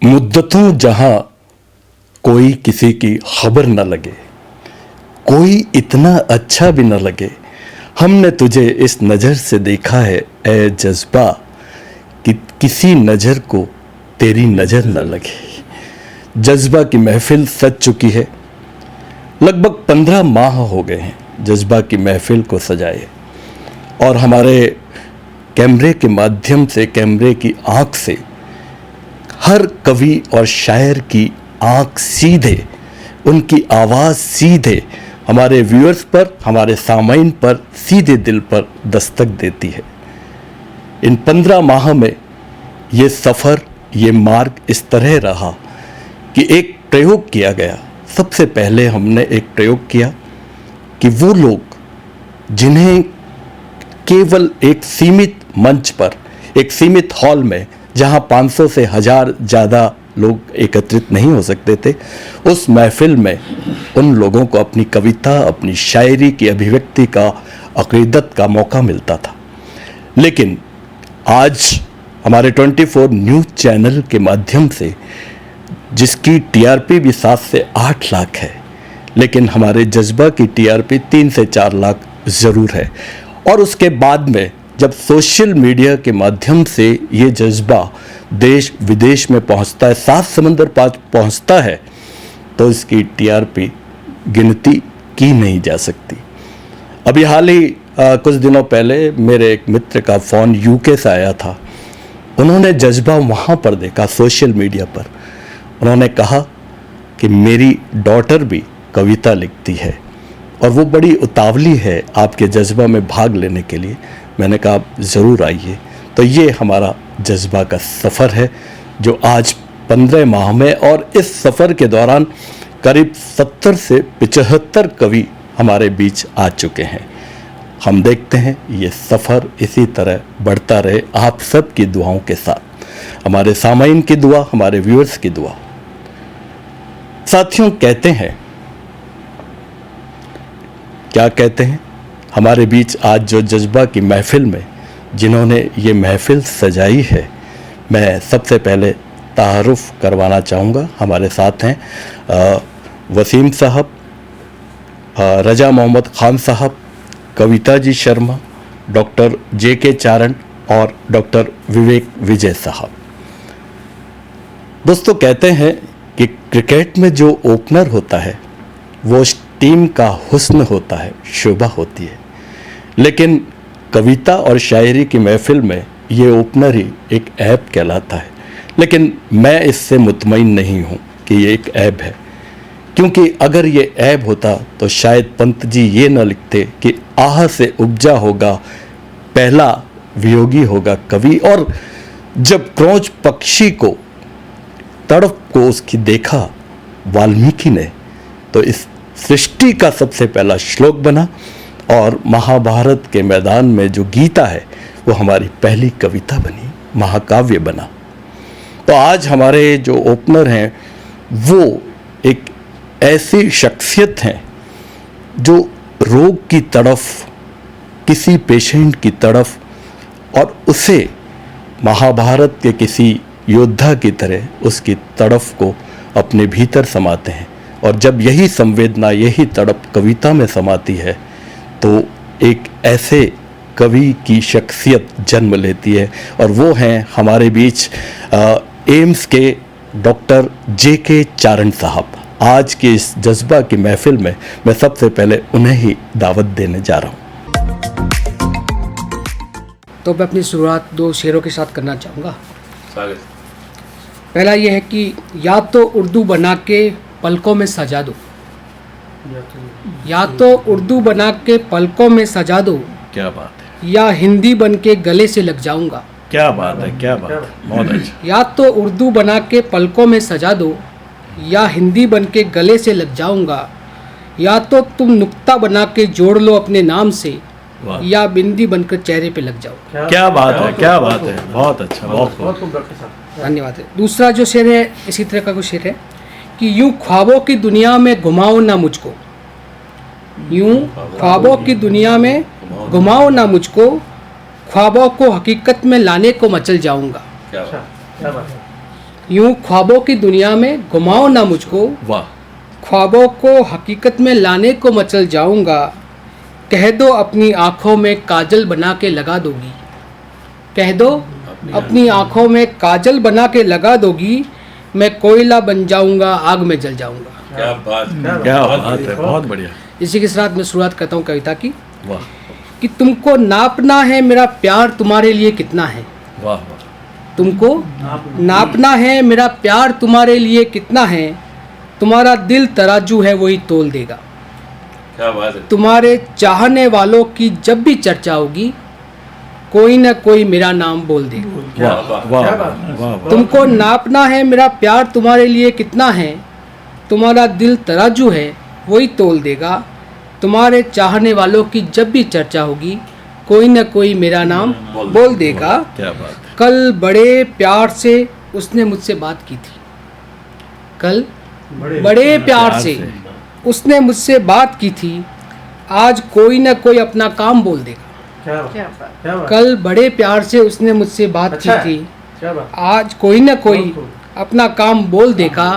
मुद्दतों जहां कोई किसी की खबर न लगे, कोई इतना अच्छा भी न लगे, हमने तुझे इस नज़र से देखा है ए जज्बा कि किसी नज़र को तेरी नज़र न लगे। जज्बा की महफिल सज चुकी है। लगभग 15 माह हो गए हैं जज्बा की महफिल को सजाए, और हमारे कैमरे के माध्यम से, कैमरे की आंख से हर कवि और शायर की आंख सीधे, उनकी आवाज़ सीधे हमारे व्यूअर्स पर, हमारे सामाइन पर, सीधे दिल पर दस्तक देती है। इन 15 माह में ये सफ़र, ये मार्ग इस तरह रहा कि एक प्रयोग किया गया। सबसे पहले हमने एक प्रयोग किया कि वो लोग जिन्हें केवल एक सीमित मंच पर, एक सीमित हॉल में, जहां 500 से 1000 ज़्यादा लोग एकत्रित नहीं हो सकते थे, उस महफिल में उन लोगों को अपनी कविता, अपनी शायरी की अभिव्यक्ति का, अक़ीदत का मौका मिलता था। लेकिन आज हमारे 24 न्यूज़ चैनल के माध्यम से, जिसकी टीआरपी भी 7 से 8 लाख है, लेकिन हमारे जज्बा की टीआरपी 3 से 4 लाख ज़रूर है। और उसके बाद में जब सोशल मीडिया के माध्यम से ये जज्बा देश विदेश में पहुंचता है, 7 समंदर पार पहुंचता है, तो इसकी टीआरपी गिनती की नहीं जा सकती। अभी हाल ही कुछ दिनों पहले मेरे एक मित्र का फ़ोन यूके से आया था। उन्होंने जज्बा वहाँ पर देखा, सोशल मीडिया पर। उन्होंने कहा कि मेरी डॉटर भी कविता लिखती है और वो बड़ी उतावली है आपके जज्बा में भाग लेने के लिए। मैंने कहा आप ज़रूर आइए। तो ये हमारा जज्बा का सफ़र है जो आज 15 माह में, और इस सफ़र के दौरान करीब 70 से 75 कवि हमारे बीच आ चुके हैं। हम देखते हैं ये सफ़र इसी तरह बढ़ता रहे, आप सब की दुआओं के साथ, हमारे सामाइन की दुआ, हमारे व्यूअर्स की दुआ। साथियों, कहते हैं, क्या कहते हैं, हमारे बीच आज जो जज्बा की महफिल में जिन्होंने ये महफिल सजाई है, मैं सबसे पहले तारुफ करवाना चाहूँगा। हमारे साथ हैं वसीम साहब, रजा मोहम्मद ख़ान साहब, कविता जी शर्मा, डॉक्टर JK चारण और डॉक्टर विवेक विजय साहब। दोस्तों, कहते हैं कि क्रिकेट में जो ओपनर होता है वो उस टीम का हुस्न होता है, शोभा होती है। लेकिन कविता और शायरी की महफिल में ये ओपनर ही एक ऐब कहलाता है। लेकिन मैं इससे मुतमईन नहीं हूँ कि ये एक ऐब है, क्योंकि अगर ये ऐब होता तो शायद पंत जी ये न लिखते कि आह से उपजा होगा पहला वियोगी होगा कवि। और जब क्रोंच पक्षी को, तड़प को उसकी देखा वाल्मीकि ने, तो इस सृष्टि का सबसे पहला श्लोक बना, और महाभारत के मैदान में जो गीता है वो हमारी पहली कविता बनी, महाकाव्य बना। तो आज हमारे जो ओपनर हैं वो एक ऐसी शख्सियत हैं जो रोग की तरफ, किसी पेशेंट की तरफ, और उसे महाभारत के किसी योद्धा की तरह उसकी तड़फ को अपने भीतर समाते हैं। और जब यही संवेदना, यही तड़प कविता में समाती है, तो एक ऐसे कवि की शख्सियत जन्म लेती है। और वो हैं हमारे बीच एम्स के डॉक्टर JK चारण साहब। आज के इस जज्बा की महफिल में मैं सबसे पहले उन्हें ही दावत देने जा रहा हूँ। तो मैं अपनी शुरुआत 2 शेरों के साथ करना चाहूँगा। पहला ये है कि या तो उर्दू बना के पलकों में सजा दो, या तो उर्दू बना के पलकों में सजा दो, क्या बात है, या हिंदी बन के गले से लग जाऊंगा। क्या बात है, क्या बात है, बहुत अच्छा। या तो उर्दू बना के पलकों में सजा दो, या हिंदी बन के गले से लग जाऊंगा, या तो तुम नुक्ता बना के जोड़ लो अपने नाम से, या बिंदी बनकर चेहरे पे लग जाओ। क्या बात है, क्या बात है, बहुत अच्छा, बहुत धन्यवाद है। दूसरा जो शेर है, इसी तरह का कोई शेर है कि यूं ख्वाबों की दुनिया में घुमाओ ना मुझको, यूं ख्वाबों की दुनिया में घुमाओ ना मुझको, ख्वाबों को हकीकत में लाने को मचल जाऊंगा। यूं ख्वाबों की दुनिया में घुमाओ ना मुझको, वाह ख्वाबों को हकीकत में लाने को मचल जाऊंगा। कह दो अपनी आंखों में काजल बना के लगा दोगी, कह दो अपनी आंखों में काजल बना के लगा दोगी, मैं कोयला बन जाऊंगा, आग में जल जाऊंगा। क्या बात क्या बात है, बहुत बढ़िया। इसी के साथ मैं शुरुआत करता हूँ कविता की वाह कि तुमको नापना है मेरा प्यार तुम्हारे लिए कितना है, वाह वाह तुमको नापना है मेरा प्यार तुम्हारे लिए कितना है, तुम्हारा दिल तराजू है वही तोल देगा। क्या बात है। तुम्हारे चाहने वालों की जब भी चर्चा होगी, कोई ना कोई मेरा नाम बोल देगा। वाह वाह वाह। तुमको नापना है मेरा प्यार तुम्हारे लिए कितना है, तुम्हारा दिल तराजू है वही तोल देगा। तुम्हारे चाहने वालों की जब भी चर्चा होगी, कोई ना कोई मेरा नाम बोल देगा। क्या बात है। कल बड़े प्यार से उसने मुझसे बात की थी, कल बड़े प्यार से उसने मुझसे बात की थी, आज कोई ना कोई अपना काम बोल देगा। कल बड़े प्यार से उसने मुझसे बात की थी, आज कोई ना कोई अपना काम बोल देगा।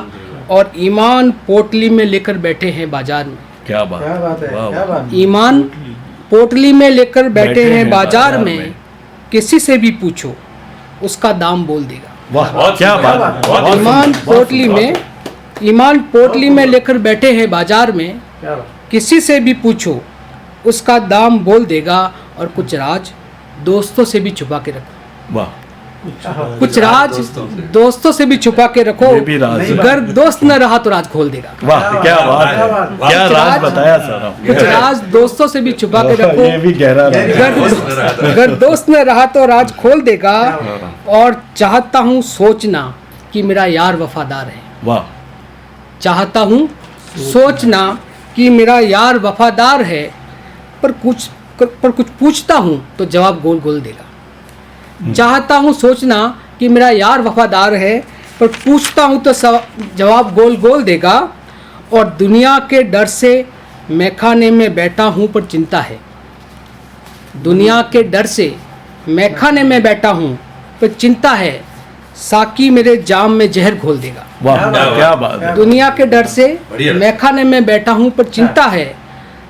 और ईमान पोटली में लेकर बैठे हैं बाजार में, क्या बात है, वाह वाह। ईमान पोटली में लेकर बैठे हैं बाजार में, किसी से भी पूछो उसका दाम बोल देगा। वाह क्या बात है। ईमान पोटली में लेकर बैठे हैं बाजार में, किसी से भी पूछो उसका दाम बोल देगा। और कुछ राज दोस्तों से भी छुपा के रखो, वाह कुछ राज दोस्तों से भी छुपा के रखो, ये भी राज है। अगर दोस्त न रहा तो राज खोल देगा। वाह क्या बात है, क्या राज बताया सर आपने। कुछ राज दोस्तों से भी छुपा के रखो, ये भी गहरा राज है। अगर दोस्त न रहा तो राज खोल देगा। और चाहता हूँ सोचना कि मेरा यार वफादार है, वाह चाहता हूँ सोचना कि मेरा यार वफादार है, पर कुछ पूछता हूँ तो जवाब गोल गोल देगा। चाहता हूँ सोचना कि मेरा यार वफादार है, पर पूछता हूँ तो जवाब गोल गोल देगा। और दुनिया के डर से मैखाने में बैठा हूँ पर चिंता है, दुनिया के डर से मैखाने में बैठा हूँ पर चिंता है, साकी मेरे जाम में जहर घोल देगा। वाह क्या बात है। दुनिया के डर से बढ़िया। मैखाने में बैठा हूँ पर चिंता है,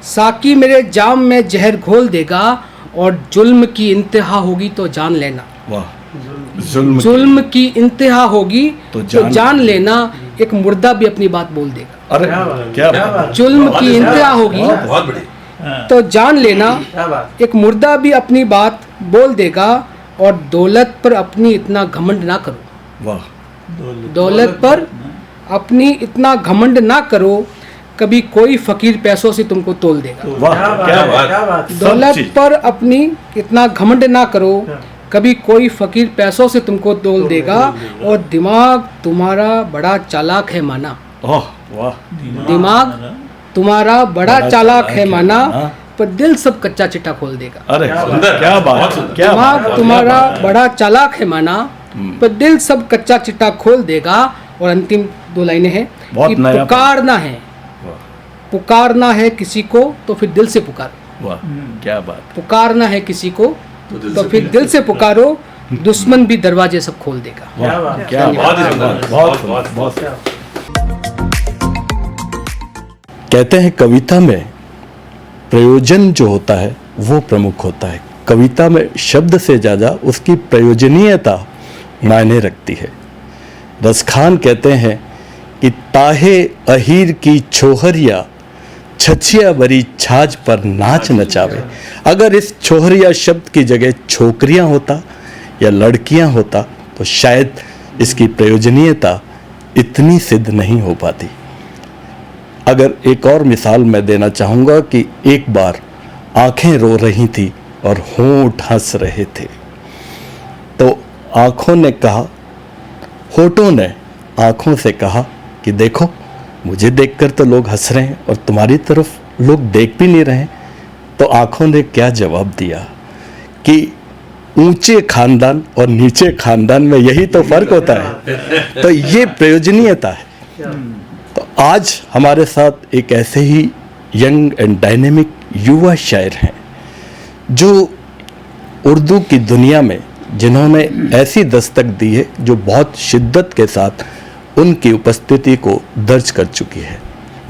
साकी मेरे जाम में जहर घोल देगा। और जुल्म की इंतहा होगी तो जान लेना, वाह जुल्म की इंतहा होगी तो तो जान लेना, एक मुर्दा भी अपनी बात बोल देगा। अरे क्या बात। जुल्म की इंतहा होगी बहुत बढ़िया। तो जान लेना, एक मुर्दा भी अपनी बात बोल देगा। और दौलत पर अपनी इतना घमंड ना करो, वाह दौलत पर अपनी इतना घमंड ना करो, कभी कोई फकीर पैसों से तुमको तोल देगा। वाह क्या बात। दौलत पर अपनी इतना घमंड ना करो, कभी कोई फकीर पैसों से तुमको तोल देगा। और दिमाग तुम्हारा बड़ा चालाक है माना, ओह वाह दिमाग तुम्हारा बड़ा चालाक है माना, पर दिल सब कच्चा चिट्ठा खोल देगा। अरे सुंदर, क्या बात, क्या दिमाग बात। तुम्हारा बड़ा चालाक है माना, पर दिल सब कच्चा चिट्ठा खोल देगा। और अंतिम दो लाइनें हैं बहुत कि नया पुकारना है किसी को तो फिर दिल से पुकारो, वाह क्या बात। पुकारना है किसी को तो फिर दिल से पुकारो, दुश्मन भी दरवाजे सब खोल देगा। वाह क्या बहुत ही बात। सुंदर, बहुत बहुत बहुत। कहते हैं कविता में प्रयोजन जो होता है वो प्रमुख होता है। कविता में शब्द से ज़्यादा उसकी प्रयोजनीयता मायने रखती है। रसखान कहते हैं कि ताहे अहीर की छोहरिया छछिया बरी छाछ पर नाच नचावे। अगर इस छोहरिया शब्द की जगह छोकरियां होता या लड़कियां होता तो शायद इसकी प्रयोजनीयता इतनी सिद्ध नहीं हो पाती। अगर एक और मिसाल मैं देना चाहूँगा कि एक बार आंखें रो रही थी और होंठ हंस रहे थे, तो आंखों ने कहा, होठों ने आंखों से कहा कि देखो मुझे देखकर तो लोग हंस रहे हैं और तुम्हारी तरफ लोग देख भी नहीं रहे। तो आंखों ने क्या जवाब दिया कि ऊंचे खानदान और नीचे खानदान में यही तो फर्क होता है। तो ये प्रयोजनीयता है। तो आज हमारे साथ एक ऐसे ही यंग एंड डायनेमिक युवा शायर हैं जो उर्दू की दुनिया में जिन्होंने ऐसी दस्तक दी है जो बहुत शिद्दत के साथ उनकी उपस्थिति को दर्ज कर चुकी है।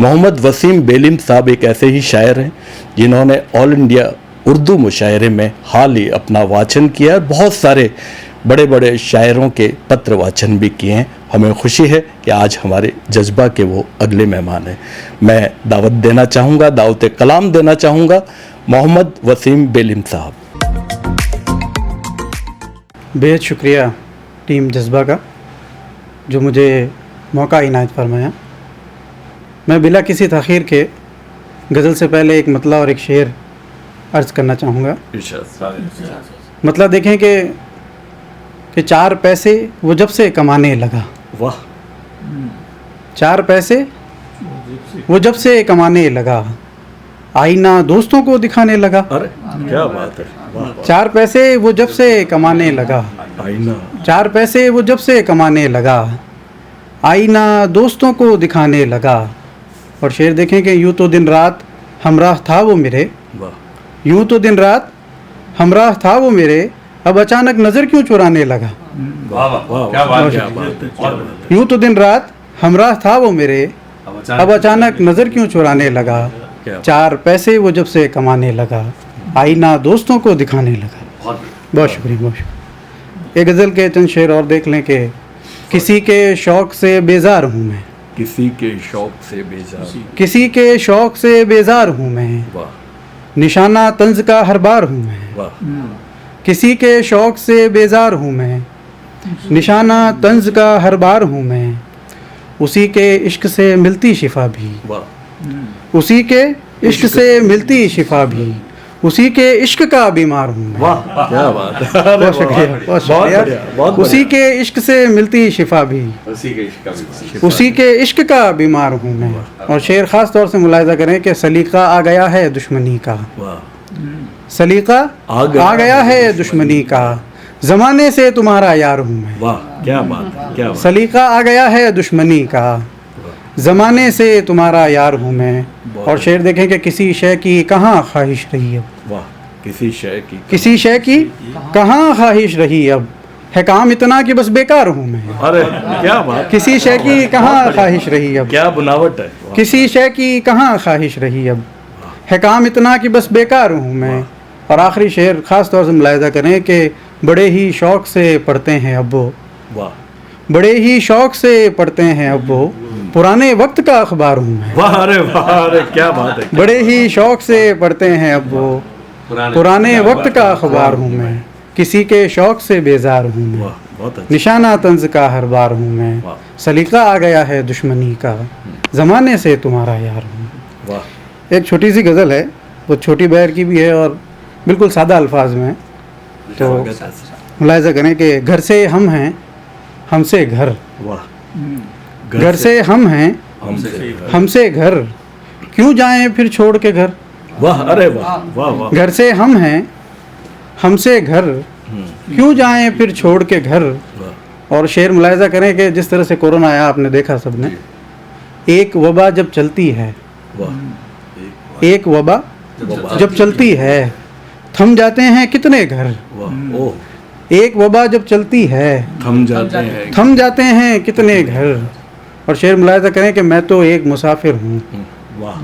मोहम्मद वसीम बेलीम साहब एक ऐसे ही शायर हैं जिन्होंने ऑल इंडिया उर्दू मुशायरे में हाल ही अपना वाचन किया और बहुत सारे बड़े बड़े शायरों के पत्र वाचन भी किए हैं। हमें खुशी है कि आज हमारे जज्बा के वो अगले मेहमान हैं। मैं दावत देना चाहूँगा, दावत कलाम देना चाहूँगा मोहम्मद वसीम बेलीम साहब। बेहद शुक्रिया टीम जज्बा का जो मुझे मौका इनायत फरमाया। मैं बिला किसी तख़ीर के गज़ल से पहले एक मतला और एक शेर अर्ज़ करना चाहूँगा। मतला देखें कि 4 पैसे वो जब से कमाने लगा। वाह। 4 पैसे वो जब से कमाने लगा, आईना दोस्तों को दिखाने लगा। अरे क्या बात है, वाह। 4 पैसे वो जब से कमाने लगा, आईना। 4 पैसे वो जब से कमाने लगा, आईना दोस्तों को दिखाने लगा। और शेर देखें कि यूँ तो दिन रात हमराह था वो मेरे, वाह। यूँ तो दिन रात हमराह था वो मेरे, अब अचानक नज़र क्यों चुराने लगा। वाह वाह, क्या बात है। यूँ तो दिन रात हमराह था वो मेरे, अब अचानक नज़र क्यों चुराने लगा। 4 पैसे वो जब से कमाने लगा, आईना दोस्तों को दिखाने लगा। बहुत शुक्रिया, बहुत शुक्रिया। एक गज़ल के चंद शेर और देख लें कि किसी के शौक़ से बेजार हूँ मैं, किसी के शौक से बेजार, किसी के शौक़ से बेजार हूँ मैं, वाह। निशाना तंज का हर बार हूँ मैं, वाह। किसी के शौक़ से बेजार हूँ मैं, निशाना तंज का हर बार हूँ मैं, उसी के इश्क से मिलती शिफा भी, वाह। उसी के इश्क से मिलती शिफा भी, उसी के इश्क का बीमार हूँ मैं। वाह, क्या बात है। बहुत शुक्रिया, बहुत शुक्रिया। उसी के इश्क से मिलती शिफा भी, उसी के इश्क का भी। उसी के इश्क का बीमार हूँ मैं। और शेर ख़ास तौर से मुलाहिज़ा करें कि सलीका आ गया है दुश्मनी का, वाह। सलीका आ गया है दुश्मनी का, ज़माने से तुम्हारा यार हूँ मैं। वाह, क्या बात है, क्या बात। सलीका आ गया है दुश्मनी का, ज़माने से तुम्हारा यार हूँ मैं। और शेर देखें कि किसी शय की कहाँ ख्वाहिश रही अब, वाह। किसी शय की, किसी शय की कहाँ ख्वाहिश रही अब, है काम इतना कि बस बेकार हूँ मैं। अरे क्या बात। किसी शय की कहाँ ख्वाहिश रही अब, क्या बनावट है, वाह। किसी शय की कहाँ ख्वाहिश रही अब, है काम इतना कि बस बेकार हूँ मैं। और आखिरी शेर ख़ास तौर से मुलाहिज़ा करें कि बड़े ही शौक़ से पढ़ते हैं अब वो, वाह। बड़े ही शौक़ से पढ़ते हैं अब वो, पुराने वक्त का अखबार हूँ मैं। वाह, अरे वाह, अरे क्या बात है। बड़े ही शौक़ से पढ़ते हैं अब वो, पुराने वक्त का अखबार हूँ मैं, किसी के शौक़ से बेजार हूँ मैं, वाह, बहुत अच्छा। निशाना तंज का हर बार हूँ मैं, वाह। सलीका आ गया है दुश्मनी का, ज़माने से तुम्हारा यार हूँ। वाह। एक छोटी सी गज़ल है, वो छोटी बहर की भी है और बिल्कुल सादा अल्फाज में है। तो मुलाहिज़ा करें कि घर से हम हैं, हमसे घर, वाह। घर से हम हैं, हमसे घर, क्यों जाएं फिर छोड़ के घर। वाह, अरे वाह, वाह वाह। घर से हम हैं, हमसे घर, क्यों जाएं फिर छोड़ के घर। और शेर मुलाहिज़ा करें कि जिस तरह से कोरोना आया आपने देखा सबने, एक वबा जब चलती है, वाह। एक वबा जब चलती है, थम जाते हैं कितने घर। वाह। ओह, एक वबा जब चलती है, थम जाते हैं, थम जाते हैं कितने घर। और शेर मुलाहिज़ा करें कि मैं तो एक मुसाफिर हूँ, वाह।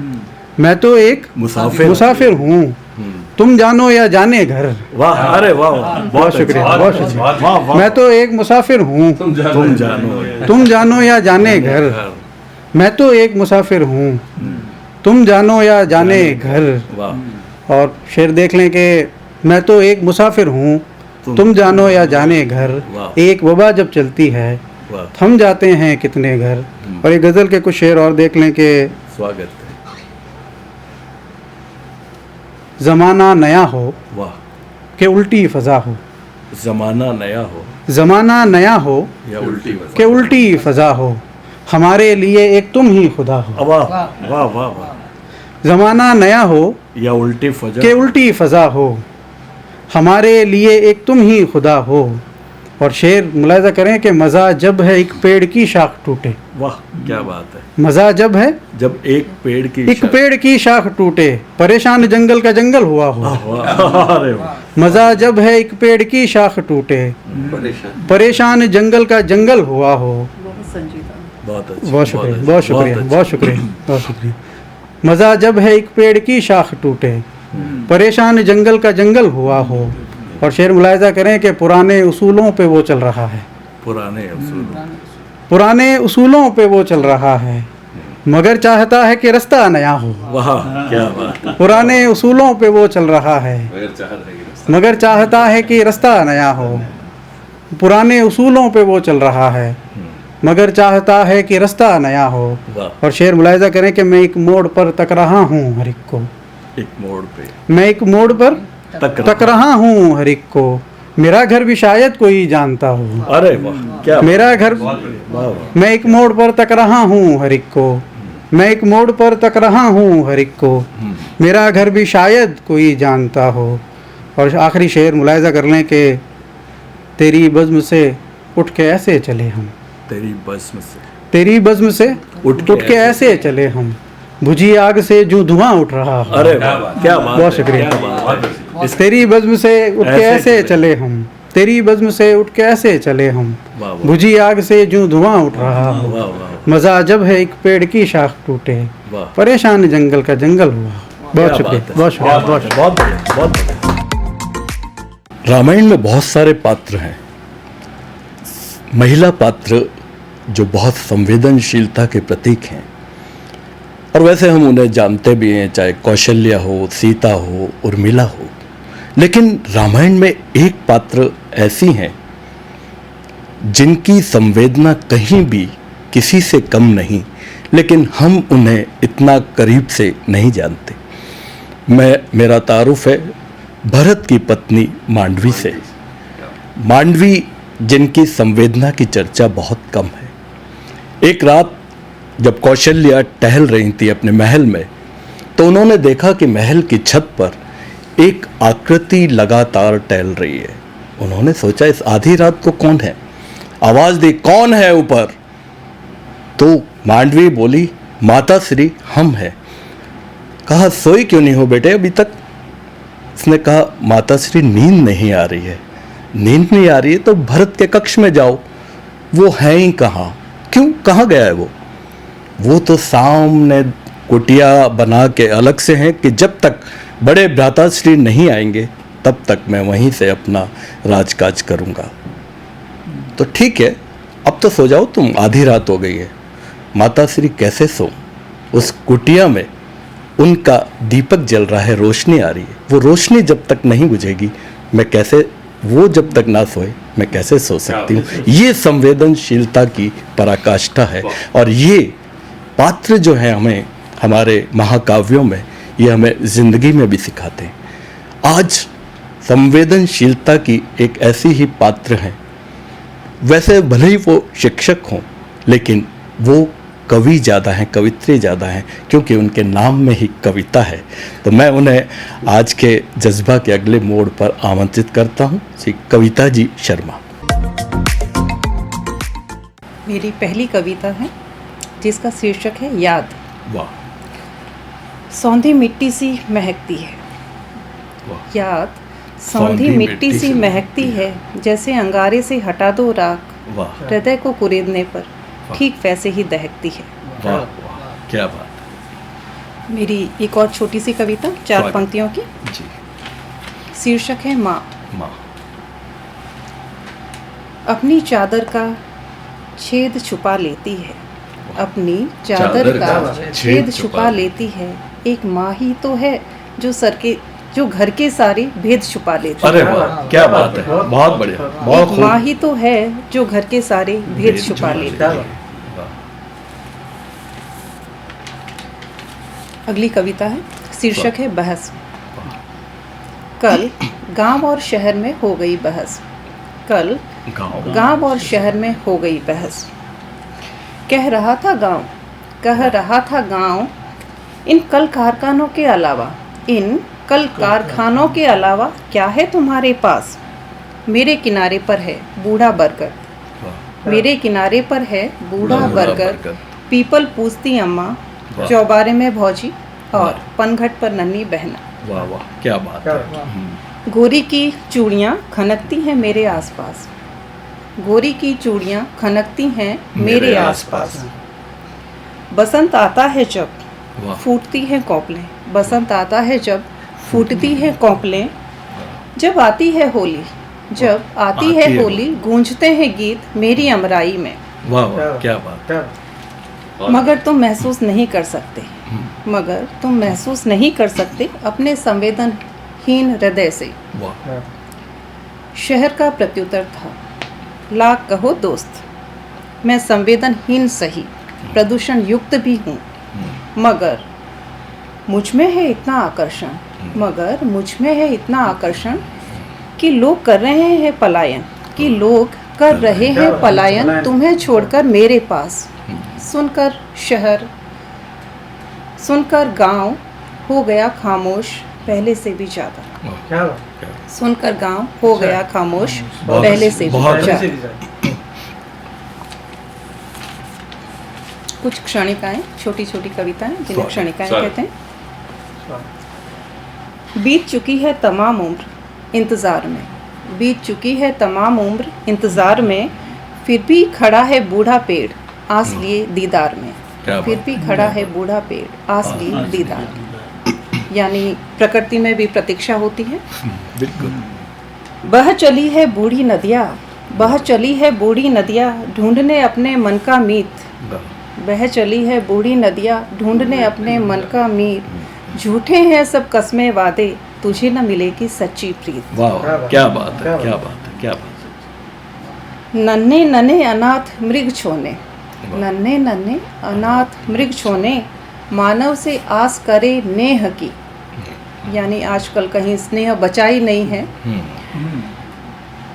मैं तो एक मुसाफिर हूँ, तुम जानो या जाने घर। वाह, अरे वाह, बहुत शुक्रिया, बहुत शुक्रिया। मैं तो एक मुसाफिर हूँ, तुम जानो या जाने घर। मैं तो एक मुसाफिर हूँ, तुम जानो या जाने घर। वाह। और शेर देख लें कि मैं तो एक मुसाफिर हूँ, तुम जानो या जाने घर। एक वबा जब चलती है, थम जाते हैं कितने घर। और एक गज़ल के कुछ शेर और देख लें कि स्वागत है। ज़माना नया हो, वाह। कि उल्टी फ़ज़ा हो, ज़माना नया हो ज़माना नया हो, या उल्टी, कि उल्टी फ़ज़ा हो, हमारे लिए एक तुम ही खुदा हो। वाह वाह वाह वाह। ज़माना नया हो, या उल्टी फजा, कि उल्टी फ़ज़ा हो, हमारे लिए एक तुम ही खुदा हो, और शेर मुलाहिजा करें कि मज़ा जब है एक पेड़ की शाख टूटे। वाह क्या बात है। मज़ा जब है जब एक पेड़ की एक पेड़ की शाख टूटे, परेशान जंगल का जंगल हुआ हो। अरे वाह। मज़ा जब है एक पेड़ की शाख टूटे, परेशान जंगल का जंगल हुआ हो। बहुत अच्छा, बहुत शुक्रिया, अच्छा, बहुत शुक्रिया, अच्छा। बहुत शुक्रिया, बहुत शुक्रिया। मज़ा जब है एक पेड़ की शाख टूटे, परेशान जंगल का जंगल हुआ हो। और शेर मुलाहिजा करें कि पुराने उसूलों पे वो चल रहा है, पुराने उसूलों पे वो चल रहा है, मगर चाहता है कि रास्ता नया हो। वाह क्या बात है। पुराने उसूलों पे वो चल रहा है, मगर चाहता है कि रास्ता नया हो। पुराने उसूलों पे वो चल रहा है, मगर चाहता है कि रास्ता नया हो। वाह। और शेर मुलाहिजा करें कि मैं एक मोड़ पर तक रहा हूँ हर एक को, एक मोड़ पे मैं एक मोड़ पर तक रहा हूँ हर एक को, मेरा घर भी शायद कोई जानता हो। अरे वाह क्या मेरा घर, वाह वाह। मैं एक मोड़ पर तक रहा हूँ हर एक को, मैं एक मोड़ पर तक रहा हूँ हर एक को, मेरा घर भी शायद कोई जानता हो। और आखिरी शेर मुलाहिजा कर लें कि तेरी बज़्म से उठ के ऐसे चले हम, तेरी बज़्म से, तेरी बज़्म से उठ के ऐसे चले हम, बुझी आग से जो धुआं उठ रहा हो। अरे वाह क्या बात बहुत है, शुक्रिया। क्या बात है। इस तेरी बज़्म से उठ के ऐसे ऐसे चले हम, तेरी बज़्म से उठ के ऐसे चले हम, वाह, वाह। बुझी आग से जो धुआं उठ रहा हो। वाह वाह मज़ा जब है एक पेड़ की शाख टूटे, वाह। परेशान जंगल का जंगल हुआ। बहुत क्या शुक्रिया, बात है, बहुत शुक्रिया, क्या बहुत बात है, बहुत बढ़िया, बहुत बढ़िया। रामायण में बहुत सारे पात्र हैं। महिला पात्र जो बहुत संवेदनशीलता के प्रतीक हैं, और वैसे हम उन्हें जानते भी हैं, चाहे कौशल्या हो, सीता हो, उर्मिला हो। लेकिन रामायण में एक पात्र ऐसी हैं जिनकी संवेदना कहीं भी किसी से कम नहीं, लेकिन हम उन्हें इतना करीब से नहीं जानते। मेरा तारुफ है भरत की पत्नी मांडवी से। मांडवी जिनकी संवेदना की चर्चा बहुत कम है। एक रात जब कौशल्या टहल रही थी अपने महल में, तो उन्होंने देखा कि महल की छत पर एक आकृति लगातार टहल रही है। उन्होंने सोचा इस आधी रात को कौन है, आवाज दी कौन है ऊपर। तो मांडवी बोली माता श्री हम हैं। कहा सोई क्यों नहीं हो बेटे अभी तक। उसने कहा माता श्री नींद नहीं आ रही है। नींद नहीं आ रही है तो भरत के कक्ष में जाओ, वो है ही कहाँ। क्यों, कहाँ गया है वो तो सामने कुटिया बना के अलग से हैं कि जब तक बड़े भ्राताश्री नहीं आएंगे तब तक मैं वहीं से अपना राजकाज करूंगा। तो ठीक है, अब तो सो जाओ तुम, आधी रात हो गई है। माता श्री कैसे सो, उस कुटिया में उनका दीपक जल रहा है, रोशनी आ रही है। वो रोशनी जब तक नहीं बुझेगी मैं कैसे, वो जब तक ना सोए मैं कैसे सो सकती हूँ। ये संवेदनशीलता की पराकाष्ठा है। और ये पात्र जो है हमें हमारे महाकाव्यों में, ये हमें जिंदगी में भी सिखाते हैं। आज संवेदनशीलता की एक ऐसी ही पात्र हैं। वैसे भले ही वो शिक्षक हों, लेकिन वो कवि ज़्यादा हैं, कवित्री ज़्यादा हैं, क्योंकि उनके नाम में ही कविता है। तो मैं उन्हें आज के जज्बा के अगले मोड़ पर आमंत्रित करता हूँ, श्री कविता जी शर्मा। मेरी पहली कविता है जिसका शीर्षक है याद। वाह। सौंधी मिट्टी सी महकती है, याद सौंधी मिट्टी सी महकती है, जैसे अंगारे से हटा दो राख, वाह हृदय को कुरेदने पर ठीक वैसे ही दहकती है। वाह वाह क्या बात। मेरी एक और छोटी सी कविता 4 स्वागत। पंक्तियों की, जी। शीर्षक है माँ। माँ। अपनी चादर का छेद छुपा लेती है, अपनी चादर का छेद छुपा लेती है, एक माँ ही तो है जो घर के सारे भेद छुपा लेती है। अरे वाह क्या बात है, बहुत बढ़िया, बहुत एक माँ खूब। ही तो है जो घर के सारे भेद छुपा लेती है। अगली कविता है, शीर्षक है बहस। कल गांव और शहर में हो गई बहस, कल गांव और शहर में हो गई बहस। कह रहा था गांव, इन कल कारखानों के अलावा क्या है तुम्हारे पास। मेरे किनारे पर है बूढ़ा बरगद, मेरे किनारे पर है बूढ़ा बरगद, पीपल पूछती अम्मा, चौबारे में भौजी और पनघट पर नन्ही बहना। वाह वाह, क्या बात है। गोरी की चूड़ियाँ खनकती हैं मेरे आसपास, गोरी की चूड़ियाँ खनकती हैं मेरे आसपास। बसंत आता है जब वाह। फूटती हैं कोपलें, बसंत आता है जब फूटती हैं कोपलें, जब आती है होली, जब आती है होली, गूंजते हैं गीत मेरी अमराई में। वाह वाह, क्या बात है। मगर तुम महसूस नहीं कर सकते, मगर तुम महसूस नहीं कर सकते अपने संवेदनहीन हृदय से। वाह, शहर का प्रत्युत्तर था, लाख कहो दोस्त, मैं संवेदनहीन सही, प्रदूषण युक्त भी हूँ, मगर मुझ में है इतना आकर्षण, मगर मुझ में है इतना आकर्षण कि लोग कर रहे हैं पलायन, कि लोग कर रहे हैं पलायन तुम्हें छोड़कर मेरे पास। सुनकर शहर, सुनकर गांव हो गया खामोश पहले से भी ज़्यादा, सुनकर गांव हो गया खामोश पहले से भी बहुत ज़्यादा। कुछ क्षणिकाएं, छोटी छोटी कविताएं जिन्हें क्षणिकाएं कहते हैं। बीत चुकी है तमाम उम्र इंतज़ार में, बीत चुकी है तमाम उम्र इंतज़ार में, फिर भी खड़ा है बूढ़ा पेड़ आस लिए दीदार में, फिर भी खड़ा है बूढ़ा पेड़ आस लिए दीदार में। यानी प्रकृति में भी प्रतीक्षा होती है। बिल्कुल। बह चली है बूढ़ी नदियाँ, बह चली है बूढ़ी नदियाँ ढूंढने अपने मन का मीत, बह चली है बूढ़ी नदियाँ ढूंढने अपने मन का मीत, झूठे हैं सब कस्में वादे तुझे न मिलेगी सच्ची प्रीत। वाह, क्या बात है, क्या बात है, क्या बात है। नन्हे नन्हे अनाथ मृग छोने, नन्हे नन्हे अनाथ मृग छोने, मानव से आस करे नेह की, यानी आजकल कहीं स्नेह बचा ही नहीं है।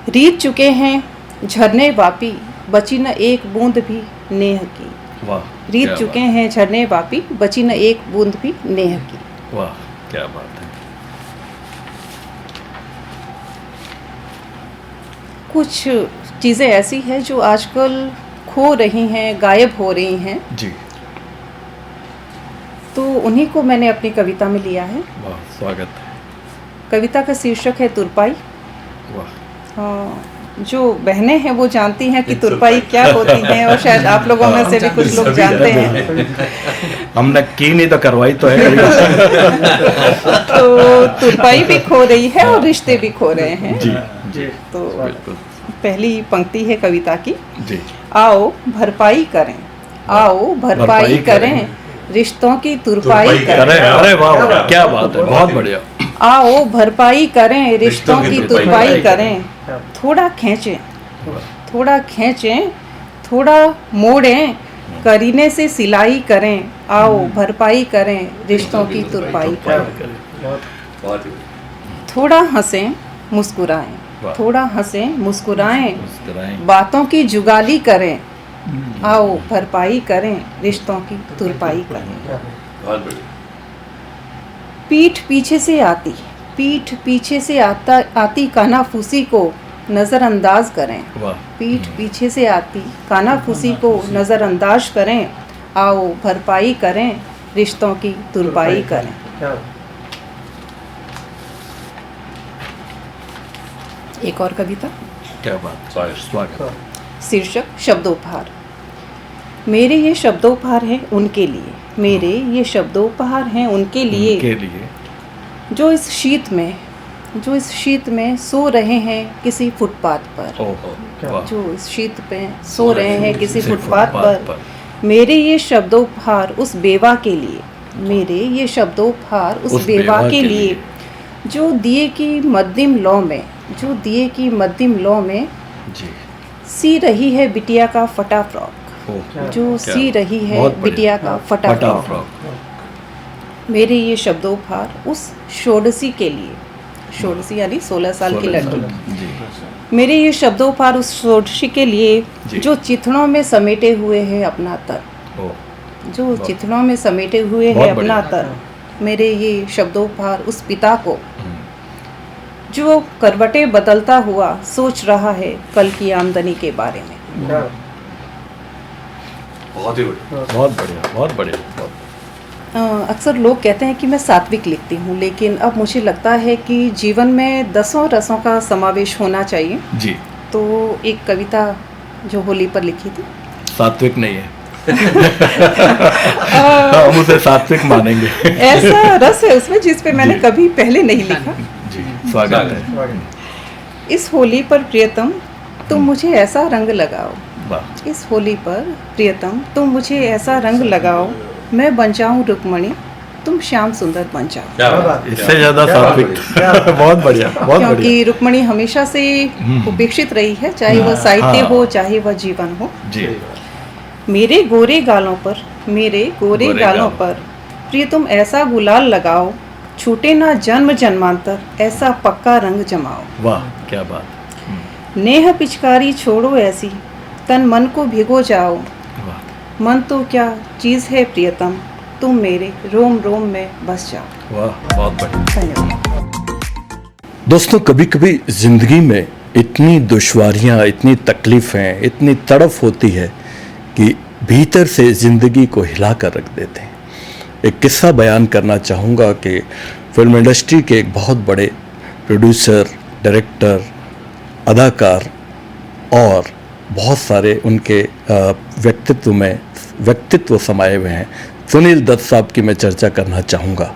रीत चुके हैं झरने वापी, बची न एक बूंद भी नेह की, वाह, रीत क्या चुके हैं झरने वापी, बची न एक बूंद भी नेह की। वाह, क्या बात है। कुछ चीज़ें ऐसी हैं जो आजकल खो रही हैं, गायब हो रही हैं, जी, तो उन्हीं को मैंने अपनी कविता में लिया है। वाह, स्वागत है। कविता का शीर्षक है तुरपाई। वाह, जो बहनें हैं वो जानती हैं कि तुरपाई क्या होती है, और शायद आप लोगों में से भी कुछ लोग जानते हैं। हमने की नहीं तो करवाई तो है। तो तुरपाई भी खो रही है और रिश्ते भी खो रहे हैं। जी जी, तो बिल्कुल। पहली पंक्ति है कविता की। जी, आओ भरपाई करें, आओ भरपाई करें, रिश्तों की तुरपाई करें। अरे वाह वाह, क्या बात है, बहुत बढ़िया। आओ भरपाई करें, रिश्तों की तुरपाई करें, थोड़ा खींचें, थोड़ा खींचें, थोड़ा मोड़ें, करीने से सिलाई करें, आओ भरपाई करें, रिश्तों की तुरपाई करें। थोड़ा हंसें मुस्कुराएं, थोड़ा हंसें मुस्कुराएं, बातों की जुगाली करें, आओ भरपाई करें, रिश्तों की तुरपाई करें। पीठ पीछे से आती, पीठ पीछे से आती कानाफूसी को नज़रअंदाज करें, पीठ पीछे से आती कानाफूसी को नज़रअंदाज करें, आओ भरपाई करें, रिश्तों की तुरपाई करें। एक और कविता। क्या बात, स्वागत। शीर्षक शब्दोपहार। मेरे ये शब्दोपहार हैं उनके लिए, मेरे ये शब्दोपहार हैं उनके लिए, जो इस शीत में सो रहे हैं किसी फुटपाथ पर, जो इस शीत में सो रहे हैं किसी फुटपाथ पर। मेरे ये शब्दोपहार उस बेवा के लिए, मेरे ये शब्दोपहार उस बेवा के लिए, जो दिए की मध्यम लौ में, जो दिए की मध्यम लौ में सी रही है बिटिया का फटा फ्रॉक, जो सी रही है बिटिया का फटा फ्रॉक। मेरे ये शब्दोपहार उस षोडशी के लिए, षोडशी यानी 16 साल की लड़की। मेरे ये शब्दोपहार उस षोडशी के लिए जो चिथड़ों में समेटे हुए है अपना तर, जो चिथड़ों में समेटे हुए है अपना तर। मेरे ये शब्दोपहार उस पिता को जो करवटें बदलता हुआ सोच रहा है कल की आमदनी के बारे में। बहुत ही बढ़िया। बहुत बढ़िया, बहुत बढ़िया, बहुत अक्सर लोग कहते हैं कि मैं सात्विक लिखती हूँ, लेकिन अब मुझे लगता है कि जीवन में 10 रसों का समावेश होना चाहिए। जी। तो एक कविता जो होली पर लिखी थी, सात्विक नहीं है। हम उसे सात्विक मानेंगे। ऐसा रस है उसमें जिस पे मैंने कभी पहले नहीं लिखा। जी, स्वागत है। इस होली पर प्रियतम तुम मुझे ऐसा रंग लगाओ, वाह, इस होली पर प्रियतम तुम मुझे ऐसा रंग लगाओ, मैं बन जाऊं रुक्मणी तुम श्याम सुंदर बन जाओ। क्या बात, इससे ज्यादा सात्विक। बहुत बढ़िया, बहुत बढ़िया। क्योंकि रुक्मणी हमेशा से उपेक्षित रही है, चाहे वह साहित्य हो चाहे वह जीवन हो। जी। मेरे गोरे गालों पर, मेरे गोरे गालों पर प्रियतम ऐसा गुलाल लगाओ, छूटे ना जन्म जन्मांतर ऐसा पक्का रंग जमाओ। वाह, क्या बात। नेह पिचकारी छोड़ो ऐसी तन मन को भिगो जाओ, वाह, मन तो क्या चीज़ है प्रियतम तुम मेरे रोम रोम में बस जाओ। वाह, बहुत बढ़िया। धन्यवाद। दोस्तों, कभी कभी जिंदगी में इतनी दुश्वारियां, इतनी तकलीफें, इतनी तड़फ होती है कि भीतर से जिंदगी को हिला कर रख देते हैं। एक किस्सा बयान करना चाहूँगा कि फिल्म इंडस्ट्री के एक बहुत बड़े प्रोड्यूसर, डायरेक्टर, अदाकार और बहुत सारे उनके व्यक्तित्व समाये हुए हैं। सुनील दत्त साहब की मैं चर्चा करना चाहूँगा।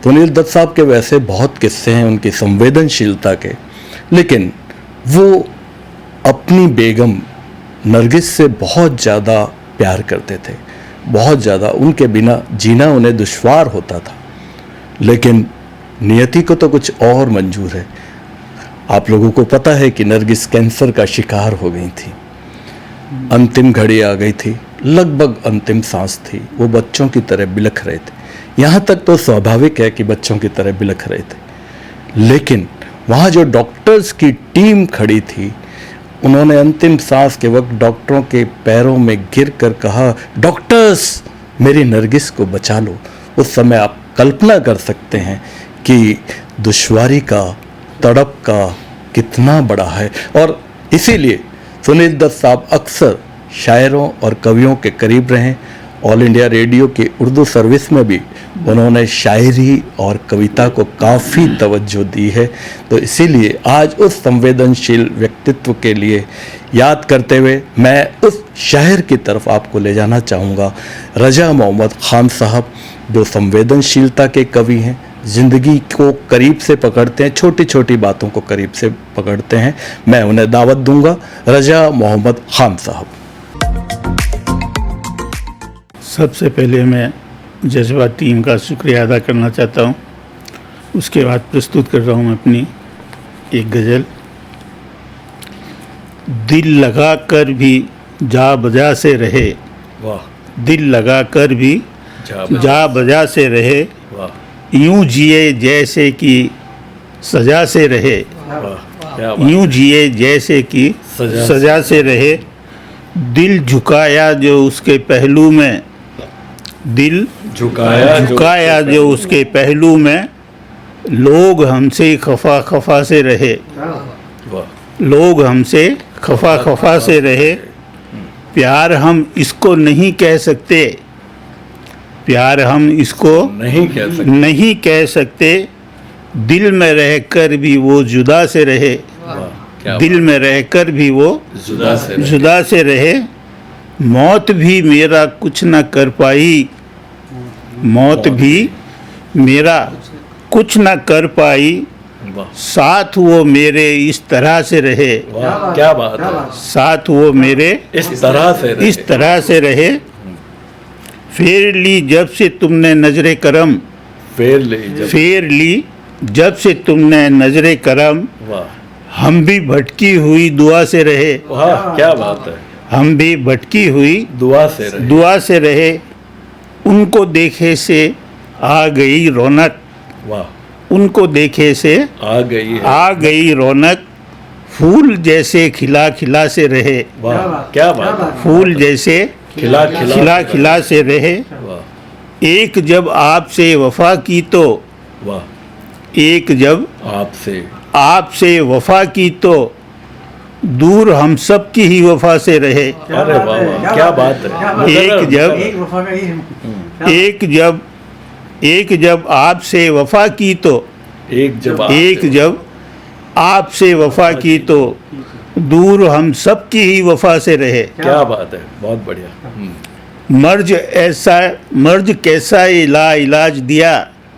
सुनील दत्त साहब के वैसे बहुत किस्से हैं उनकी संवेदनशीलता के, लेकिन वो अपनी बेगम नरगिस से बहुत ज़्यादा प्यार करते थे, बहुत ज़्यादा। उनके बिना जीना उन्हें दुश्वार होता था, लेकिन नियति को तो कुछ और मंजूर है। आप लोगों को पता है कि नरगिस कैंसर का शिकार हो गई थी, अंतिम घड़ी आ गई थी, लगभग अंतिम सांस थी। वो बच्चों की तरह बिलख रहे थे। यहाँ तक तो स्वाभाविक है कि बच्चों की तरह बिलख रहे थे, लेकिन वहाँ जो डॉक्टर्स की टीम खड़ी थी, उन्होंने अंतिम सांस के वक्त डॉक्टरों के पैरों में गिर कर कहा, डॉक्टर्स मेरी नरगिस को बचा लो। उस समय आप कल्पना कर सकते हैं कि दुश्वारी का, तड़प का कितना बड़ा है। और इसीलिए सुनील दत्त साहब अक्सर शायरों और कवियों के करीब रहे। ऑल इंडिया रेडियो की उर्दू सर्विस में भी उन्होंने शायरी और कविता को काफ़ी तवज्जो दी है। तो इसीलिए आज उस संवेदनशील व्यक्तित्व के लिए याद करते हुए मैं उस शायर की तरफ आपको ले जाना चाहूँगा, रजा मोहम्मद खान साहब, जो संवेदनशीलता के कवि हैं, ज़िंदगी को करीब से पकड़ते हैं, छोटी छोटी बातों को करीब से पकड़ते हैं। मैं उन्हें दावत दूंगा, रजा मोहम्मद खान साहब। सबसे पहले मैं जज्बा टीम का शुक्रिया अदा करना चाहता हूँ। उसके बाद प्रस्तुत कर रहा हूँ मैं अपनी एक गज़ल। दिल लगा कर भी जा बजा से रहे, वाह, दिल लगा कर भी जा बजा से रहे, वाह, यूं जिए जैसे कि सजा से रहे, वाह, क्या बात। यूं जिए जैसे कि सजा से रहे। दिल झुकाया जो उसके पहलू में, दिल झुकाया जो उसके पहलू में, लोग हमसे खफा खफा से रहे, वाह, लोग हमसे खफा खफा से रहे। प्यार हम इसको नहीं कह सकते, प्यार हम इसको नहीं कह सकते, दिल में रहकर भी वो जुदा से रहे, दिल में रहकर भी वो जुदा से रहे। मौत भी मेरा कुछ न कर पाई, मौत भी मेरा कुछ न कर पाई, साथ वो मेरे इस तरह से रहे, वाह, क्या बात है। साथ वो मेरे इस तरह से रहे। फेर ली जब से तुमने नजरे करम, फेर ली जब से तुमने नजरे करम, वाह, हम भी भटकी हुई दुआ से रहे, वाह, क्या बात है। हम भी भटकी हुई दुआ से रहे। उनको देखे से आ गई रौनक, वाह, उनको देखे से आ गई रौनक, फूल जैसे खिला खिला से रहे, वाह, क्या बात है। फूल जैसे खिला से रहे। वाह, एक जब आपसे वफा की तो, वाह, एक जब आपसे वफा की तो दूर हम सब की ही वफा से रहे। अरे वाह वाह, क्या बात है। एक जब आपसे वफा की तो एक जब आपसे वफा की तो दूर हम सब की ही वफा से रहे। क्या बात है, बहुत बढ़िया। मर्ज कैसा ये ला इलाज दिया,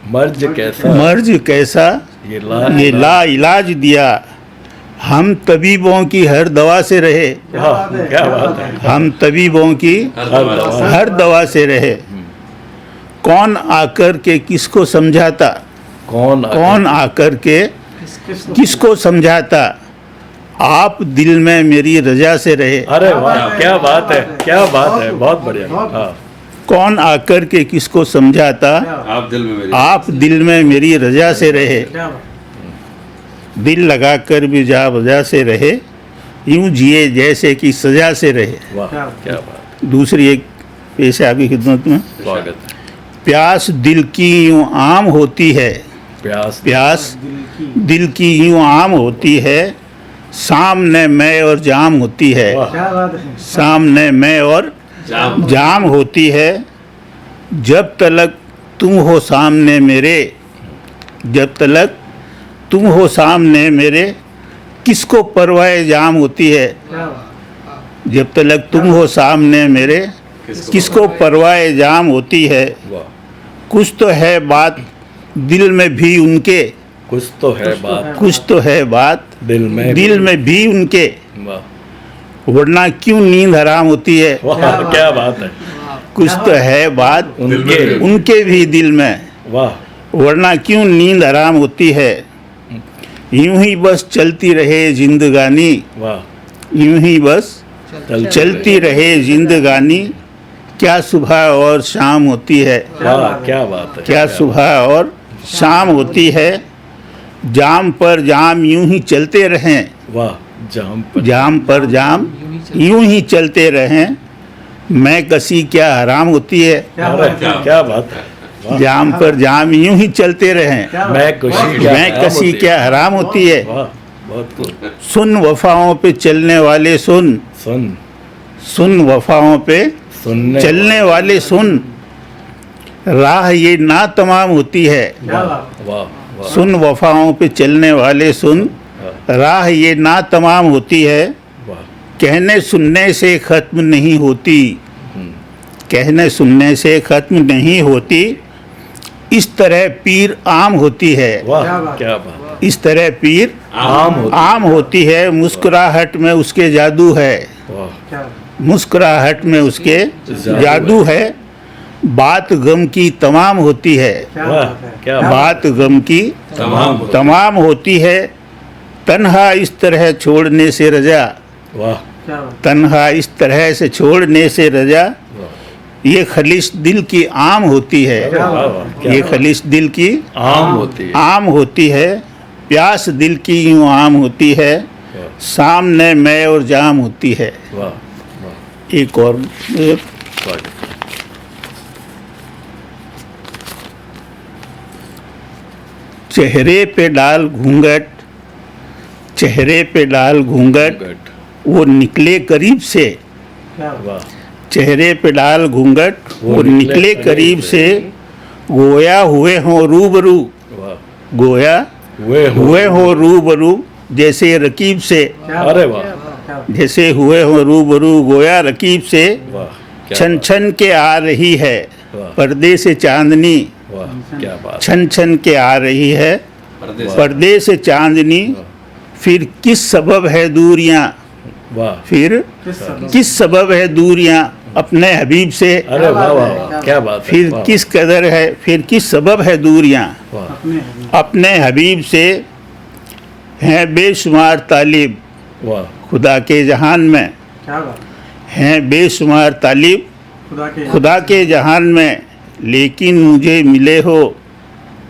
मर्ज कैसा ये ला इलाज दिया, हम तबीबों की हर दवा से रहे। क्या बात है। हम तबीबों की हर दवा से रहे। कौन आकर के किसको समझाता, कौन आकर के किसको समझाता, आप दिल में मेरी रजा से रहे। अरे वाह, क्या बात है, क्या बात है, बहुत बढ़िया। हाँ। कौन आकर के किसको समझाता, आप दिल में मेरी रजा से रहे। दिल लगाकर भी जा वजह से रहे, यूं जिए जैसे कि सजा से रहे। वाह, क्या बात। दूसरी एक पेश आपकी खिदमत में। स्वागत। प्यास दिल की यूं आम होती है, प्यास दिल की यूं आम होती है, सामने मैं और जाम होती है। सामने मैं और जाम होती है, जब तलक तुम हो सामने मेरे, जब तलक तुम हो सामने मेरे, किसको परवाह जाम होती है। जब तलक तुम हो सामने मेरे, किसको परवाह जाम होती है। कुछ तो है बात दिल में भी उनके, कुछ तो है बात, कुछ तो है बात दिल में भी उनके, वरना क्यों नींद हराम होती है। वाह, क्या बात है। कुछ तो है बात उनके भी दिल में, वाह, वरना क्यों नींद हराम होती है। यूं ही बस चलती रहे जिंदगानी, वाह, यूं ही बस चलती रहे जिंदगानी, क्या सुबह और शाम होती है। वाह, क्या बात है। क्या सुबह और शाम होती है, जाम पर जाम यूं ही चलते रहें। वाह, जाम पर जाम यूं ही चलते रहें, मैं कसी क्या हराम होती है। क्या बात है। जाम पर जाम यूं ही चलते रहें, मैं कसी क्या हराम होती है। बहुत खूब। सुन वफाओं पे चलने वाले सुन, सुन वफाओं पे चलने वाले सुन, राह ये ना तमाम होती है। वाह, सुन वफाओं पे चलने वाले सुन, राह ये ना तमाम होती है, कहने सुनने से ख़त्म नहीं होती, कहने सुनने से ख़त्म नहीं होती, इस तरह पीर आम होती है। वाह, क्या बात। इस तरह पीर आम होती है, मुस्कुराहट में उसके जादू है। मुस्कुराहट में उसके जादू है, बात गम की तमाम होती है। क्या बात गम की तमाम होती है, तन्हा इस तरह छोड़ने से रजा। वाह, तन्हा इस तरह से छोड़ने से रजा, ये खलिश दिल की आम होती है। ये खलिश दिल की आम होती है, प्यास दिल की यूं आम होती है, सामने मैं और जाम होती है। एक और चेहरे पे डाल घूंघट, चेहरे पे डाल घूंघट, वो निकले करीब से। चेहरे पे डाल घूंघट, वो निकले करीब से, गोया हुए हों रूबरू, गोया हुए हों रूबरू, जैसे रकीब से। अरे वाह, जैसे हुए हों रूबरू गोया रकीब से, छन छन के आ रही है पर्दे से चांदनी। क्या बात। छन छन के आ रही है पर्दे से चांदनी, फिर किस सबब है दूरियां, फिर किस सबब है दूरियां अपने हबीब से। अरे वाह वाह, क्या बात। फिर किस कदर है, फिर किस सबब है दूरियां अपने हबीब से, हैं बेशुमार तालिब खुदा के जहान में, हैं बेशुमार तालिब खुदा के जहान में, लेकिन मुझे मिले हो,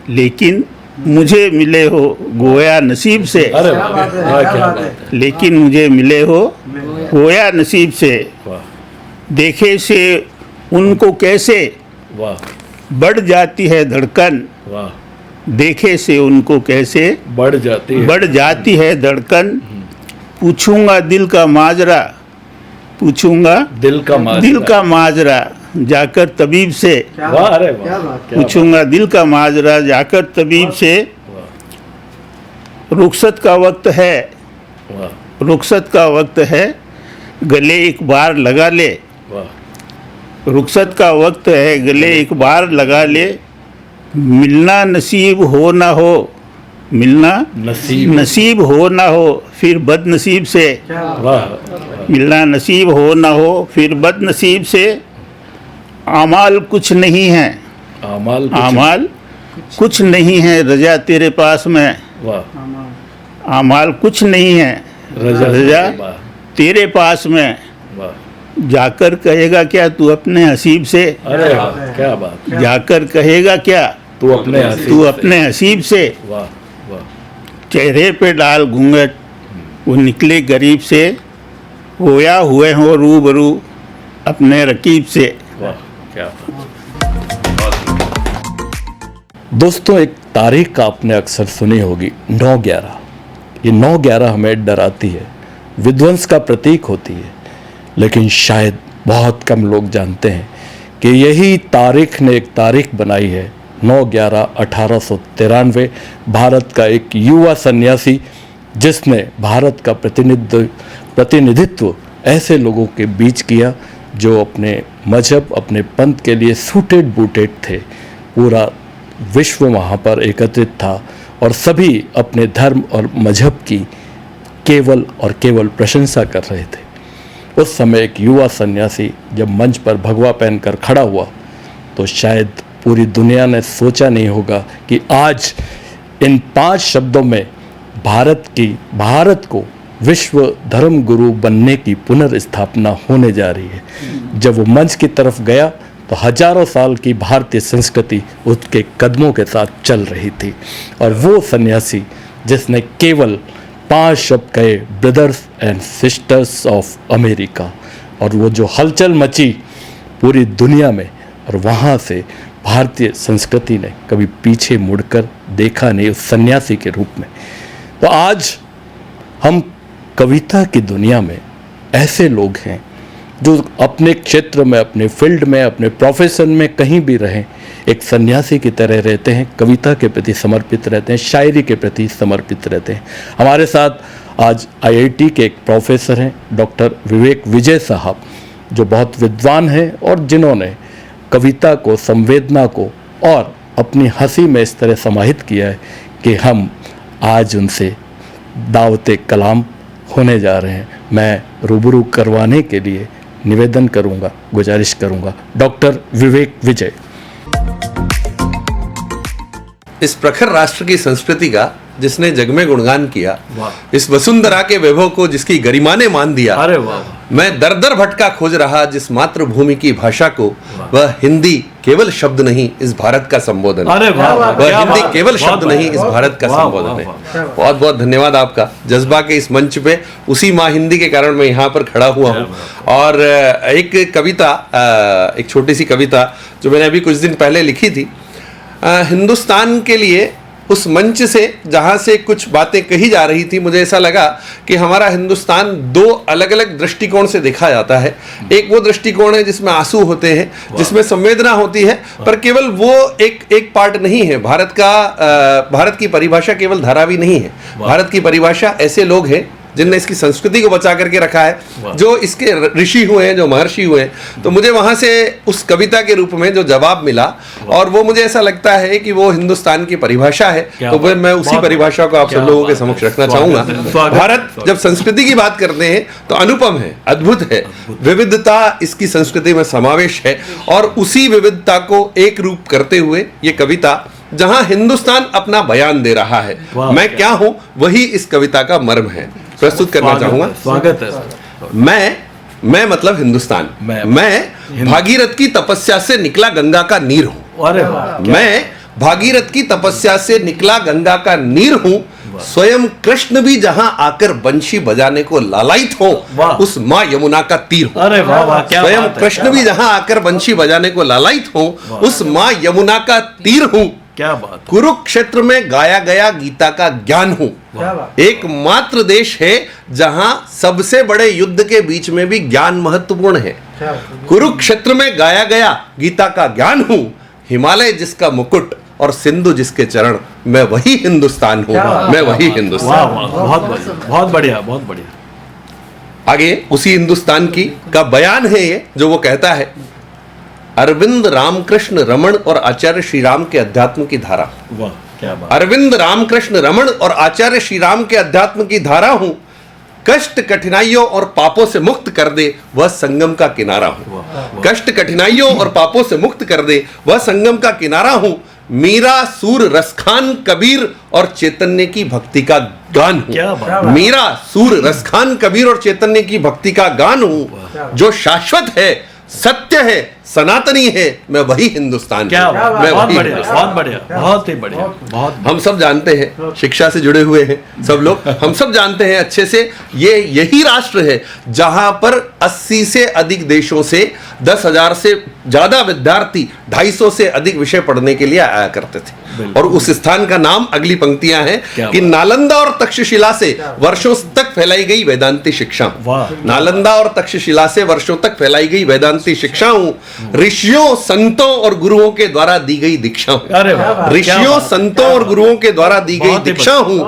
लेकिन मुझे मिले हो गोया नसीब से। अरे वाह, क्या बात। लेकिन मुझे मिले हो गोया नसीब से, देखे से उनको कैसे बढ़ जाती है धड़कन, देखे से उनको कैसे बढ़ जाती है धड़कन। पूछूंगा दिल का माजरा, पूछूंगा दिल का माजरा जाकर तबीब से। वाह, अरे वाह, पूछूंगा दिल का माजरा जाकर तबीब से। रुखसत का वक्त है, रुखसत का वक्त है, गले एक बार लगा ले। रुखसत का वक्त है, गले एक बार लगा ले। मिलना नसीब हो ना हो, मिलना नसीब हो ना हो फिर बदनसीब से। मिलना नसीब हो ना हो फिर बदनसीब से। आमाल कुछ नहीं है, आमाल कुछ नहीं है, रजा तेरे पास में। आमाल कुछ नहीं है, रजा तेरे पास में। जाकर कहेगा क्या तू अपने हसीब से। अरे वाह, क्या बात। जाकर कहेगा क्या तू अपने हसीब से। चेहरे पे डाल घूंघट, वो निकले गरीब से। होया हुए हो रूबरू अपने रकीब से। क्या दोस्तों, एक तारीख आपने अक्सर सुनी होगी, 9/11। ये 9/11 हमें डराती है, विध्वंस का प्रतीक होती है, लेकिन शायद बहुत कम लोग जानते हैं कि यही तारीख ने एक तारीख बनाई है। 9/11/1893 भारत का एक युवा सन्यासी, जिसने भारत का प्रतिनिधित्व ऐसे लोगों के बीच किया जो अपने मजहब, अपने पंथ के लिए सूटेड बूटेड थे। पूरा विश्व वहाँ पर एकत्रित था और सभी अपने धर्म और मजहब की केवल और केवल प्रशंसा कर रहे थे। उस समय एक युवा सन्यासी जब मंच पर भगवा पहनकर खड़ा हुआ तो शायद पूरी दुनिया ने सोचा नहीं होगा कि आज इन 5 शब्दों में भारत को विश्व धर्म गुरु बनने की पुनर्स्थापना होने जा रही है। जब वो मंच की तरफ गया तो हजारों साल की भारतीय संस्कृति उसके कदमों के साथ चल रही थी। और वो सन्यासी जिसने केवल 5 शब्द कहे, brothers and sisters of America, और वो जो हलचल मची पूरी दुनिया में, और वहाँ से भारतीय संस्कृति ने कभी पीछे मुड़कर देखा नहीं उस सन्यासी के रूप में। तो आज हम कविता की दुनिया में ऐसे लोग हैं जो अपने क्षेत्र में, अपने फील्ड में, अपने प्रोफेशन में कहीं भी रहें, एक सन्यासी की तरह रहते हैं, कविता के प्रति समर्पित रहते हैं, शायरी के प्रति समर्पित रहते हैं। हमारे साथ आज IIT के एक प्रोफेसर हैं, डॉक्टर विवेक विजय साहब, जो बहुत विद्वान हैं और जिन्होंने कविता को, संवेदना को और अपनी हंसी में इस तरह समाहित किया है कि हम आज उनसे दावते कलाम होने जा रहे हैं। मैं रूबरू करवाने के लिए निवेदन करूंगा, गुजारिश करूंगा, डॉक्टर विवेक विजय। इस प्रखर राष्ट्र की संस्कृति का जिसने जग में गुणगान किया, इस वसुंधरा के वैभव को जिसकी गरिमा ने मान दिया, अरे वाह, मैं दर दर भटका खोज रहा जिस मातृभूमि की भाषा को, वह हिंदी केवल शब्द नहीं इस भारत का संबोधन। अरे वाह, वह हिंदी केवल शब्द नहीं इस भारत का संबोधन है। बहुत बहुत धन्यवाद आपका जज्बा के इस मंच पे। उसी माँ हिंदी के कारण मैं यहाँ पर खड़ा हुआ हूँ। और एक कविता, एक छोटी सी कविता जो मैंने अभी कुछ दिन पहले लिखी थी, हिंदुस्तान के लिए उस मंच से जहाँ से कुछ बातें कही जा रही थी, मुझे ऐसा लगा कि हमारा हिंदुस्तान 2 अलग अलग दृष्टिकोण से देखा जाता है। एक वो दृष्टिकोण है जिसमें आंसू होते हैं, जिसमें संवेदना होती है, पर केवल वो एक पार्ट नहीं है। भारत की परिभाषा केवल धारावी नहीं है। भारत की परिभाषा ऐसे लोग हैं जिनने इसकी संस्कृति को बचा करके रखा है, जो इसके ऋषि हुए हैं, जो महर्षि हुए हैं। तो मुझे वहां से उस कविता के रूप में जो जवाब मिला, और वो मुझे ऐसा लगता है कि वो हिंदुस्तान की परिभाषा है, तो फिर मैं उसी परिभाषा को आप सब लोगों के समक्ष रखना चाहूंगा। भारत जब संस्कृति की बात करते हैं तो अनुपम है, अद्भुत है, विविधता इसकी संस्कृति में समावेश है, और उसी विविधता को एक रूप करते हुए ये कविता, जहां हिंदुस्तान अपना बयान दे रहा है, मैं क्या हूं, वही इस कविता का मर्म है, प्रस्तुत करना चाहूंगा। स्वागत है। मैं मतलब हिंदुस्तान, मैं भागीरथ की तपस्या से निकला गंगा का नीर हूं। अरे वाह, मैं भागीरथ की तपस्या से निकला गंगा का नीर हूं। स्वयं कृष्ण भी जहां आकर बंशी बजाने को लालायित हो, उस मां यमुना का तीर हूं। अरे वाह वाह, क्या स्वयं कृष्ण भी जहां आकर बंशी बजाने को लालायित हो, उस मां यमुना का तीर हूं। क्या बात। कुरुक्षेत्र में गाया गया गीता का ज्ञान हूं। एकमात्र देश है जहां सबसे बड़े युद्ध के बीच में भी ज्ञान महत्वपूर्ण है। कुरुक्षेत्र में गाया गया गीता का ज्ञान हूं। हिमालय जिसका मुकुट और सिंधु जिसके चरण, मैं वही हिंदुस्तान हूं, मैं वही हिंदुस्तान। बहुत बढ़िया, बहुत बढ़िया, बहुत बढ़िया। आगे उसी हिंदुस्तान की का बयान है ये, जो वो कहता है, अरविंद रामकृष्ण रमण और आचार्य श्री राम के अध्यात्म की धारा। वाह, क्या बात। अरविंद रामकृष्ण रमण और आचार्य श्री राम के अध्यात्म की धारा हूं। कष्ट कठिनाइयों और पापों से मुक्त कर दे वह संगम का किनारा हूं। कष्ट कठिनाइयों और पापों से मुक्त कर दे वह संगम का किनारा हूं। मीरा, सूर, रसखान, कबीर और चैतन्य की भक्ति का गान हूं। मीरा, सूर, रसखान, कबीर और चैतन्य की भक्ति का गान हूं। जो शाश्वत है, सत्य है, सनातनी है, मैं वही हिंदुस्तान हूं। मैं बहुत वही बढ़िया, हिंदुस्तान। बहुत बढ़िया, बहुत ही बढ़िया, बहुत। हम सब जानते हैं, शिक्षा से जुड़े हुए हैं सब लोग, हम सब जानते हैं अच्छे से, ये यही राष्ट्र है जहां पर 80 से अधिक देशों से 10,000 से ज्यादा विद्यार्थी 250 से अधिक विषय पढ़ने के लिए आया करते थे। और उस स्थान का नाम अगली पंक्तियां हैं कि नालंदा और तक्षशिला से वर्षों तक फैलाई गई वेदांती शिक्षा। नालंदा और तक्षशिला से वर्षों तक फैलाई गई वेदांती शिक्षा हूं। ऋषियों, संतों और गुरुओं के द्वारा दी गई दीक्षा हूं। ऋषियों, संतों और गुरुओं के द्वारा दी गई दीक्षा हूं।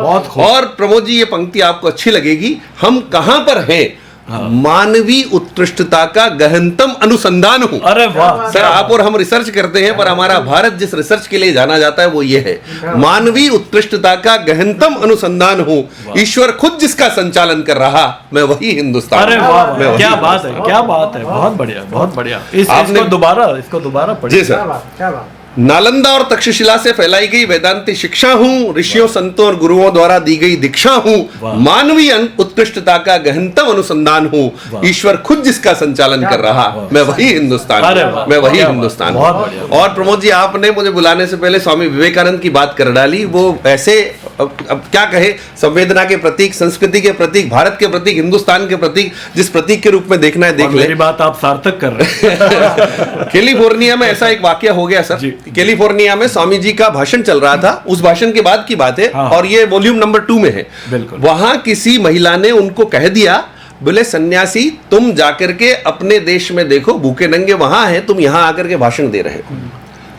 और प्रमोद जी, ये पंक्ति आपको अच्छी लगेगी। हम कहां पर हैं? मानवीय उत्कृष्टता का गहनतम अनुसंधान हूं। अरे वाह सर, आप और हम रिसर्च करते हैं, पर हमारा भारत जिस रिसर्च के लिए जाना जाता है वो ये है, मानवीय उत्कृष्टता का गहनतम अनुसंधान हूं। ईश्वर खुद जिसका संचालन कर रहा, मैं वही हिंदुस्तान। अरे वाह, क्या बात है, क्या बात है, बहुत बढ़िया, बहुत बढ़िया। इसको दोबारा पढ़िए। जी सर। नालंदा और तक्षशिला से फैलाई गई वेदांती शिक्षा हूं। ऋषियों, संतों और गुरुओं द्वारा दी गई दीक्षा हूं। मानवीय उत्कृष्टता का गहनतम अनुसंधान हूं। ईश्वर खुद जिसका संचालन कर रहा, मैं वही हिंदुस्तान हूं, मैं वही हिंदुस्तान हूं। और प्रमोद जी, आपने मुझे बुलाने से पहले स्वामी विवेकानंद की बात कर डाली। वो ऐसे, अब क्या कहे, संवेदना के प्रतीक, संस्कृति के प्रतीक, भारत के प्रतीक, हिंदुस्तान के प्रतीक, जिस प्रतीक के रूप में देखना है देख ले। मेरी बात आप सार्थक कर रहे हैं। कैलिफोर्निया में ऐसा एक वाकया हो गया सर। कैलिफोर्निया में स्वामी जी का भाषण चल रहा था, उस भाषण के बाद की बात है। हाँ। और ये वॉल्यूम नंबर 2 में है। बिल्कुल। वहां किसी महिला ने उनको कह दिया, बोले सन्यासी, तुम जाकर के अपने देश में देखो, भूखे नंगे वहां हैं, तुम यहां आकर के भाषण दे रहे हो।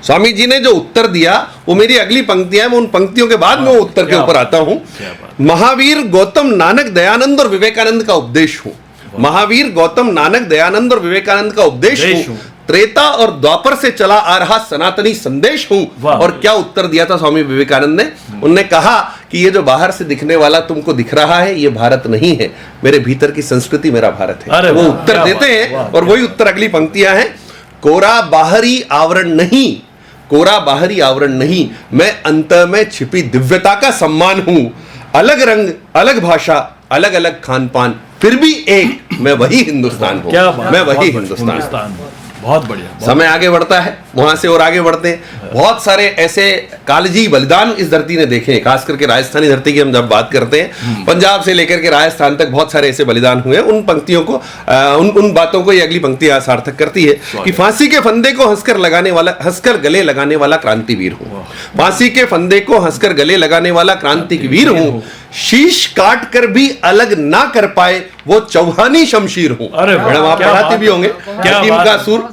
स्वामी जी ने जो उत्तर दिया, वो मेरी अगली पंक्तियां, मैं उन पंक्तियों के बाद में वो उत्तर के ऊपर आता हूं। महावीर, गौतम, नानक, दयानंद और विवेकानंद का उपदेश हूं। महावीर, गौतम, नानक, दयानंद और विवेकानंद का उपदेश हूं। त्रेता और द्वापर से चला आ रहा सनातनी संदेश हूं। और क्या उत्तर दिया था स्वामी विवेकानंद ने? उन्होंने कहा कि ये जो बाहर से दिखने वाला तुमको दिख रहा है, ये भारत नहीं है, मेरे भीतर की संस्कृति मेरा भारत है। वो उत्तर देते हैं। और वही उत्तर अगली पंक्तियां हैं। कोरा बाहरी आवरण नहीं, कोरा बाहरी आवरण नहीं, मैं अंत में छिपी दिव्यता का सम्मान हूं। अलग रंग, अलग भाषा, अलग अलग खान पान, फिर भी एक, मैं वही हिंदुस्तान हूं, मैं वही हिंदुस्तान हूं। बहुत बढ़िया। समय आगे बढ़ता है, वहां से और आगे बढ़ते हैं। बहुत सारे ऐसे कालजी बलिदान इस धरती ने देखे हैं, खास करके राजस्थानी धरती की हम जब बात करते हैं, पंजाब से लेकर के राजस्थान तक बहुत सारे ऐसे बलिदान हुए। उन पंक्तियों को, उन बातों को ये अगली पंक्ति सार्थक करती है कि फांसी के फंदे को हंसकर गले लगाने वाला क्रांतिवीर हूं। फांसी के फंदे को हंसकर गले लगाने वाला क्रांतिवीर हूं। शीश काट कर भी अलग ना कर पाए वो चौहानी शमशीर हूं। मैडम, आप पढ़ाते भी होंगे हकीम का सूर,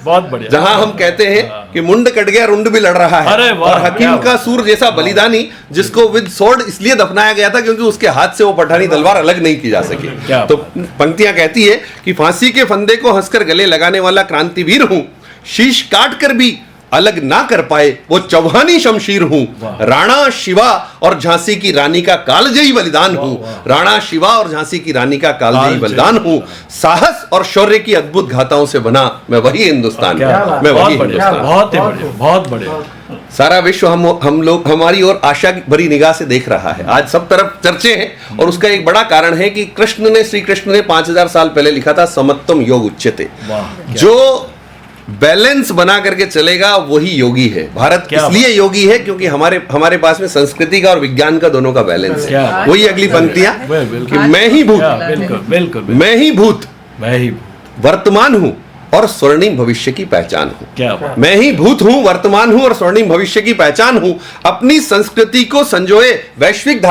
जहां हम कहते हैं कि मुंड कट गया, रुंड भी लड़ रहा है। और हकीम का सूर जैसा बलिदानी, जिसको विद स्वॉर्ड इसलिए दफनाया गया था क्योंकि उसके हाथ से वो पठानी तलवार अलग नहीं की जा सकी। तो पंक्तियां कहती है कि फांसी के फंदे को हंसकर गले लगाने वाला क्रांतिवीर हूं। शीश काट कर भी अलग ना कर पाए वो चौहानी शमशीर हूं। राणा, शिवा और झांसी की रानी का कालजयी बलिदान हूं। राणा, शिवा और झांसी की रानी का कालजयी बलिदान हूं। साहस और शौर्य की अद्भुत गाथाओं से बना, मैं वही हिंदुस्तान, मैं वही हिंदुस्तान। बहुत ही बढ़िया, बहुत बढ़िया। सारा विश्व हम लोग हमारी और आशा भरी निगाह से देख रहा है। आज सब तरफ चर्चे हैं और उसका एक बड़ा कारण है कि श्री कृष्ण ने 5000 साल पहले लिखा था, समत्वम योग उच्यते। जो बैलेंस बना करके चलेगा वही योगी है। भारत इसलिए योगी है क्योंकि हमारे पास में संस्कृति का और विज्ञान का दोनों का बैलेंस है। वही अगली पंक्तियां कि मैं ही भूत, मैं ही भूत, वर्तमान हूं, और स्वर्णिम भविष्य की पहचान हूं। क्या बात। मैं ही भूत हूं, वर्तमान हूं और स्वर्णिम भविष्य की पहचान हूं। अपनी संस्कृति को संजोए वैश्विक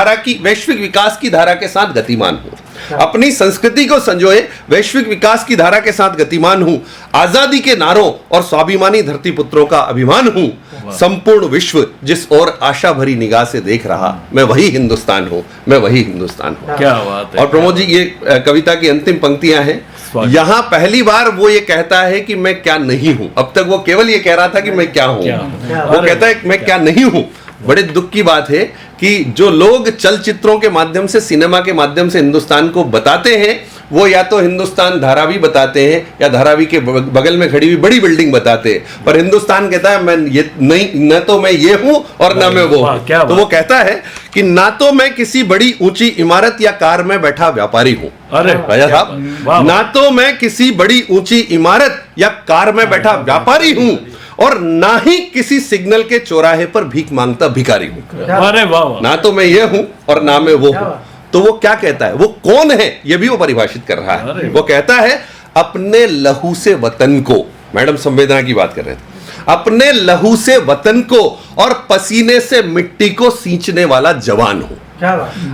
विकास की धारा के साथ गतिमान हूं। अपनी संस्कृति को संजोए वैश्विक विकास की धारा के साथ गतिमान हूं। आजादी के नारों और स्वाभिमानी धरती पुत्रों का अभिमान हूं। संपूर्ण विश्व जिस ओर आशा भरी निगाह से देख रहा, मैं वही हिंदुस्तान हूं, मैं वही हिंदुस्तान हूं। क्या बात है। और प्रमोद जी, ये कविता की अंतिम पंक्तियां हैं। यहां पहली बार वो ये कहता है कि मैं क्या नहीं हूं। अब तक वो केवल ये कह रहा था कि मैं क्या हूं। वो कहता है कि मैं क्या नहीं हूं। बड़े दुख की बात है कि जो लोग चलचित्रों के माध्यम से, सिनेमा के माध्यम से हिंदुस्तान को बताते हैं, वो या तो हिंदुस्तान धारावी बताते हैं या धारावी के बगल में खड़ी हुई बड़ी बिल्डिंग बताते हैं। पर हिंदुस्तान कहता है मैं ये नहीं, न तो मैं ये हूं और न मैं वो हूं। तो वो कहता है कि ना तो मैं किसी बड़ी ऊंची इमारत या कार में बैठा व्यापारी हूं। अरे राजा साहब, ना तो मैं किसी बड़ी ऊंची इमारत या कार में बैठा व्यापारी हूं और ना ही किसी सिग्नल के चौराहे पर भीख मांगता भिखारी हूं। अरे वाह। ना तो मैं ये हूं और ना मैं वो हूं। तो वो क्या कहता है, वो कौन है, ये भी वो परिभाषित कर रहा है। वो कहता है अपने लहू से वतन को, मैडम संवेदना की बात कर रहे थे, अपने लहू से वतन को और पसीने से मिट्टी को सींचने वाला जवान हूं।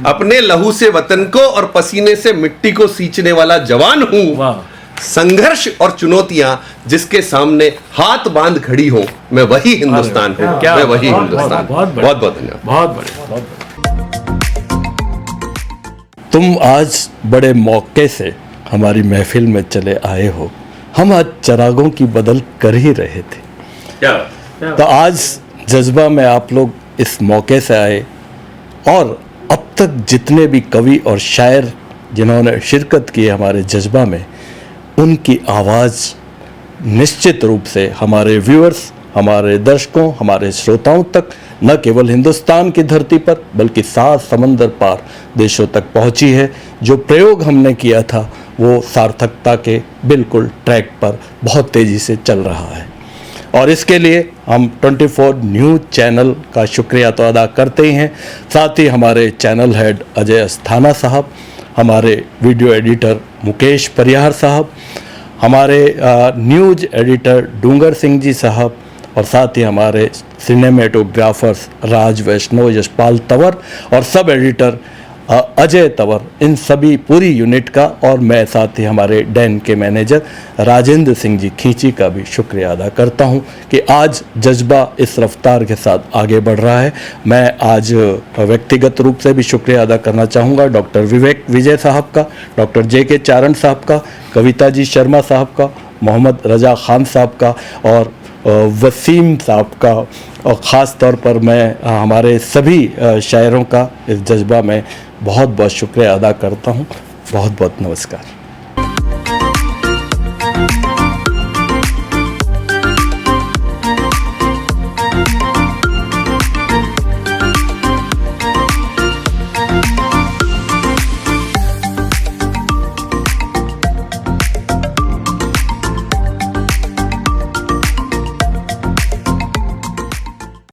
अपने लहू से वतन को और पसीने से मिट्टी को सींचने वाला जवान हूं। संघर्ष और चुनौतियां जिसके सामने हाथ बांध खड़ी हो, मैं वही हिंदुस्तान हूं, मैं वही हिंदुस्तान। बहुत बहुत धन्यवाद। बहुत बढ़िया। तुम आज बड़े मौके से हमारी महफिल में चले आए हो। हम आज चरागों की बदल कर ही रहे थे। तो आज जज्बा में आप लोग इस मौके से आए और अब तक जितने भी कवि और शायर जिन्होंने शिरकत की है हमारे जज्बा में, उनकी आवाज़ निश्चित रूप से हमारे व्यूअर्स, हमारे दर्शकों, हमारे श्रोताओं तक न केवल हिंदुस्तान की धरती पर बल्कि 7 समंदर पार देशों तक पहुंची है। जो प्रयोग हमने किया था वो सार्थकता के बिल्कुल ट्रैक पर बहुत तेज़ी से चल रहा है और इसके लिए हम 24 न्यूज़ चैनल का शुक्रिया तो अदा करते ही हैं, साथ ही हमारे चैनल हेड अजय अस्थाना साहब, हमारे वीडियो एडिटर मुकेश परिहार साहब, हमारे न्यूज़ एडिटर डूंगर सिंह जी साहब और साथ ही हमारे सिनेमेटोग्राफर्स राज वैष्णव, यशपाल तंवर और सब एडिटर अजय तंवर, इन सभी पूरी यूनिट का और मैं साथ ही हमारे डैन के मैनेजर राजेंद्र सिंह जी खींची का भी शुक्रिया अदा करता हूं कि आज जज्बा इस रफ्तार के साथ आगे बढ़ रहा है। मैं आज व्यक्तिगत रूप से भी शुक्रिया अदा करना चाहूँगा डॉक्टर विवेक विजय साहब का, डॉक्टर JK चारण साहब का, कविता जी शर्मा साहब का, मोहम्मद रजा खान साहब का और वसीम साहब का, और ख़ास तौर पर मैं हमारे सभी शायरों का इस जज्बा में बहुत बहुत शुक्रिया अदा करता हूँ। बहुत बहुत नमस्कार।